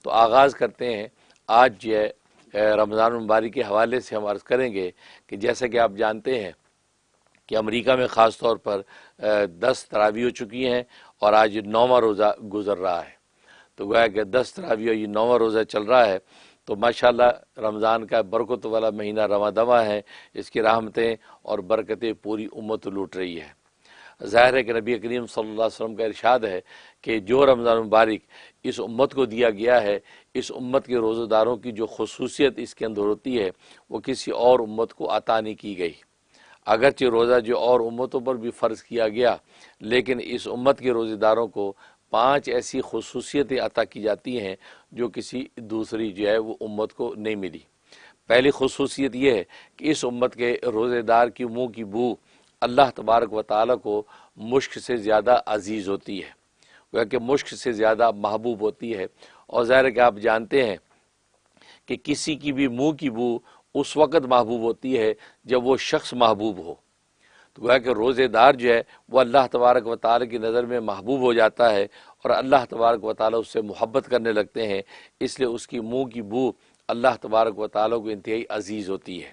تو آغاز کرتے ہیں آج جو ہے رمضان المبارک کے حوالے سے ہم عرض کریں گے کہ جیسا کہ آپ جانتے ہیں کہ امریکہ میں خاص طور پر 10 تراویح ہو چکی ہیں اور آج 9واں روزہ گزر رہا ہے۔ تو گویا کہ 10 تراویح یہ 9واں روزہ چل رہا ہے، تو ماشاءاللہ رمضان کا برکت والا مہینہ رواں دواں ہے، اس کی رحمتیں اور برکتیں پوری امت لوٹ رہی ہے۔ ظاہر ہے کہ نبی کریم صلی اللہ علیہ وسلم کا ارشاد ہے کہ جو رمضان مبارک اس امت کو دیا گیا ہے، اس امت کے روزہ داروں کی جو خصوصیت اس کے اندر ہوتی ہے وہ کسی اور امت کو عطا نہیں کی گئی۔ اگرچہ روزہ جو اور امتوں پر بھی فرض کیا گیا، لیکن اس امت کے روزہ داروں کو 5 ایسی خصوصیتیں عطا کی جاتی ہیں جو کسی دوسری جو ہے وہ امت کو نہیں ملی۔ پہلی خصوصیت یہ ہے کہ اس امت کے روزہ دار کی منہ کی بو اللہ تبارک و تعالیٰ کو مشک سے زیادہ عزیز ہوتی ہے، گویا کہ مشک سے زیادہ محبوب ہوتی ہے۔ اور ظاہر ہے کہ آپ جانتے ہیں کہ کسی کی بھی منہ کی بو اس وقت محبوب ہوتی ہے جب وہ شخص محبوب ہو۔ تو گویا کہ روزے دار جو ہے وہ اللہ تبارک و تعالیٰ کی نظر میں محبوب ہو جاتا ہے اور اللہ تبارک و تعالیٰ اس سے محبت کرنے لگتے ہیں، اس لیے اس کی منہ کی بو اللہ تبارک و تعالیٰ کو انتہائی عزیز ہوتی ہے۔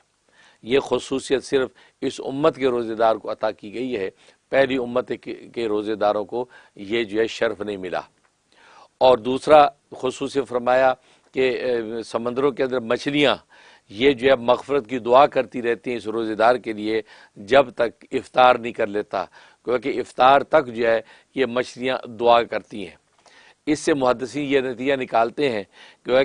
یہ خصوصیت صرف اس امت کے روزے دار کو عطا کی گئی ہے، پہلی امت کے روزے داروں کو یہ جو ہے شرف نہیں ملا۔ اور دوسرا خصوصیت فرمایا کہ سمندروں کے اندر مچھلیاں یہ جو ہے مغفرت کی دعا کرتی رہتی ہیں اس روزے دار کے لیے جب تک افطار نہیں کر لیتا، کیونکہ افطار تک جو ہے یہ مچھلیاں دعا کرتی ہیں۔ اس سے محدثین یہ نتیجہ نکالتے ہیں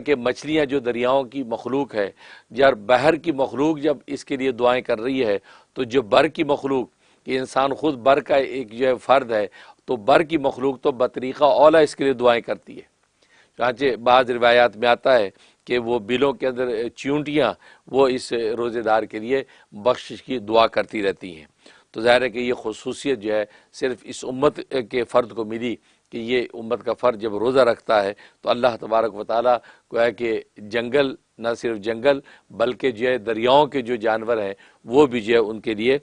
کہ مچھلیاں جو دریاؤں کی مخلوق ہے، جب بحر کی مخلوق جب اس کے لیے دعائیں کر رہی ہے تو جو بر کی مخلوق، کہ انسان خود بر کا ایک جو ہے فرد ہے، تو بر کی مخلوق تو بطریقہ اولا اس کے لیے دعائیں کرتی ہے۔ چنانچہ بعض روایات میں آتا ہے کہ وہ بلوں کے اندر چیونٹیاں وہ اس روزے دار کے لیے بخشش کی دعا کرتی رہتی ہیں۔ تو ظاہر ہے کہ یہ خصوصیت جو ہے صرف اس امت کے فرد کو ملی کہ یہ امت کا فرد جب روزہ رکھتا ہے تو اللہ تبارک و تعالیٰ کو ہے کہ جنگل، نہ صرف جنگل بلکہ جو ہے دریاؤں کے جو جانور ہیں وہ بھی جو ہے ان کے لیے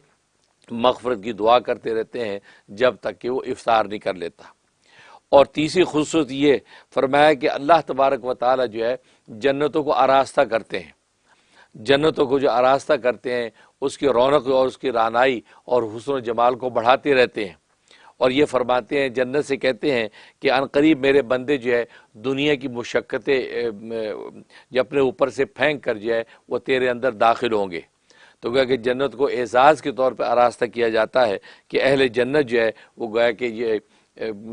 مغفرت کی دعا کرتے رہتے ہیں جب تک کہ وہ افطار نہیں کر لیتا۔ اور تیسری خصوصیت یہ فرمایا کہ اللہ تبارک و تعالیٰ جو ہے جنتوں کو آراستہ کرتے ہیں، جنتوں کو جو آراستہ کرتے ہیں اس کی رونق اور اس کی رعنائی اور حسن و جمال کو بڑھاتے رہتے ہیں۔ اور یہ فرماتے ہیں، جنت سے کہتے ہیں کہ ان قریب میرے بندے جو ہے دنیا کی مشقتیں جو اپنے اوپر سے پھینک کر جو ہے وہ تیرے اندر داخل ہوں گے۔ تو گویا کہ جنت کو اعزاز کے طور پہ آراستہ کیا جاتا ہے کہ اہل جنت جو ہے وہ گویا کہ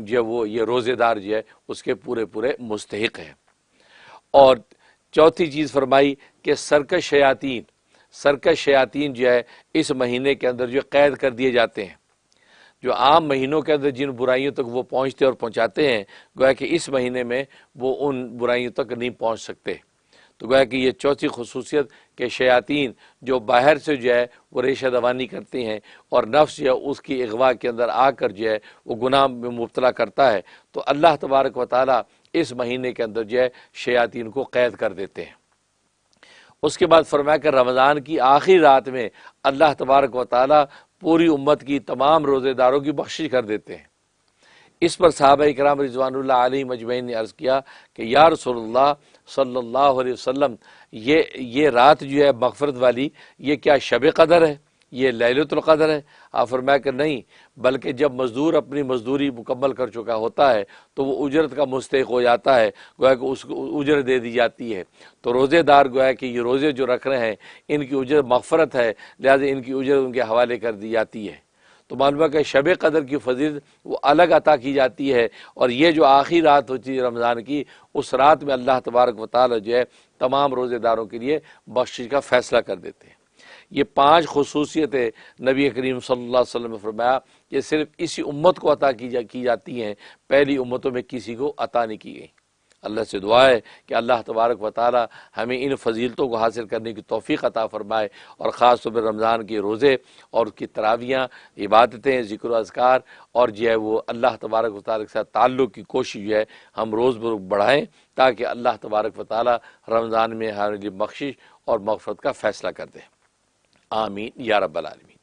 یہ روزے دار جو ہے اس کے پورے پورے مستحق ہیں۔ اور چوتھی چیز فرمائی کہ سرکش شیاطین جو ہے اس مہینے کے اندر جو قید کر دیے جاتے ہیں۔ جو عام مہینوں کے اندر جن برائیوں تک وہ پہنچتے اور پہنچاتے ہیں، گویا کہ اس مہینے میں وہ ان برائیوں تک نہیں پہنچ سکتے۔ تو گویا کہ یہ چوتھی خصوصیت کہ شیاطین جو باہر سے جو ہے وہ ریشہ دوانی کرتے ہیں اور نفس جو ہے اس کی اغوا کے اندر آ کر جو ہے وہ گناہ میں مبتلا کرتا ہے، تو اللہ تبارک و تعالیٰ اس مہینے کے اندر جو ہے شیاطین کو قید کر دیتے ہیں۔ اس کے بعد فرمایا کہ رمضان کی آخری رات میں اللہ تبارک و تعالیٰ پوری امت کی تمام روزے داروں کی بخشش کر دیتے ہیں۔ اس پر صحابہ کرام رضوان اللہ علیہم اجمعین نے عرض کیا کہ یا رسول اللہ صلی اللہ علیہ وسلم، یہ رات جو ہے مغفرت والی، یہ کیا شب قدر ہے، یہ لیلۃ القدر ہے؟ آپ فرمایا کہ نہیں، بلکہ جب مزدور اپنی مزدوری مکمل کر چکا ہوتا ہے تو وہ اجرت کا مستحق ہو جاتا ہے، گویا کہ اس کو اجرت دے دی جاتی ہے۔ تو روزے دار گویا کہ یہ روزے جو رکھ رہے ہیں ان کی اجرت مغفرت ہے، لہذا ان کی اجرت ان کے حوالے کر دی جاتی ہے۔ تو معلوم ہے کہ شب قدر کی فضیلت وہ الگ عطا کی جاتی ہے، اور یہ جو آخری رات ہوتی ہے رمضان کی، اس رات میں اللہ تبارک و تعالیٰ جو ہے تمام روزے داروں کے لیے بخشش کا فیصلہ کر دیتے ہیں۔ یہ 5 خصوصیتیں نبی کریم صلی اللہ علیہ وسلم نے فرمایا کہ صرف اسی امت کو عطا کی جاتی ہیں، پہلی امتوں میں کسی کو عطا نہیں کی گئی۔ اللہ سے دعا ہے کہ اللہ تبارک و تعالی ہمیں ان فضیلتوں کو حاصل کرنے کی توفیق عطا فرمائے، اور خاص طور پر رمضان کے روزے اور اس کی تراویحیں، عبادتیں، ذکر و اذکار اور جو ہے وہ اللہ تبارک و تعالی کے ساتھ تعلق کی کوشش جو ہے ہم روز بروز بڑھائیں، تاکہ اللہ تبارک و تعالی رمضان میں ہمارے لیے بخشش اور مغفرت کا فیصلہ کر دے۔ آمین یا رب العالمین۔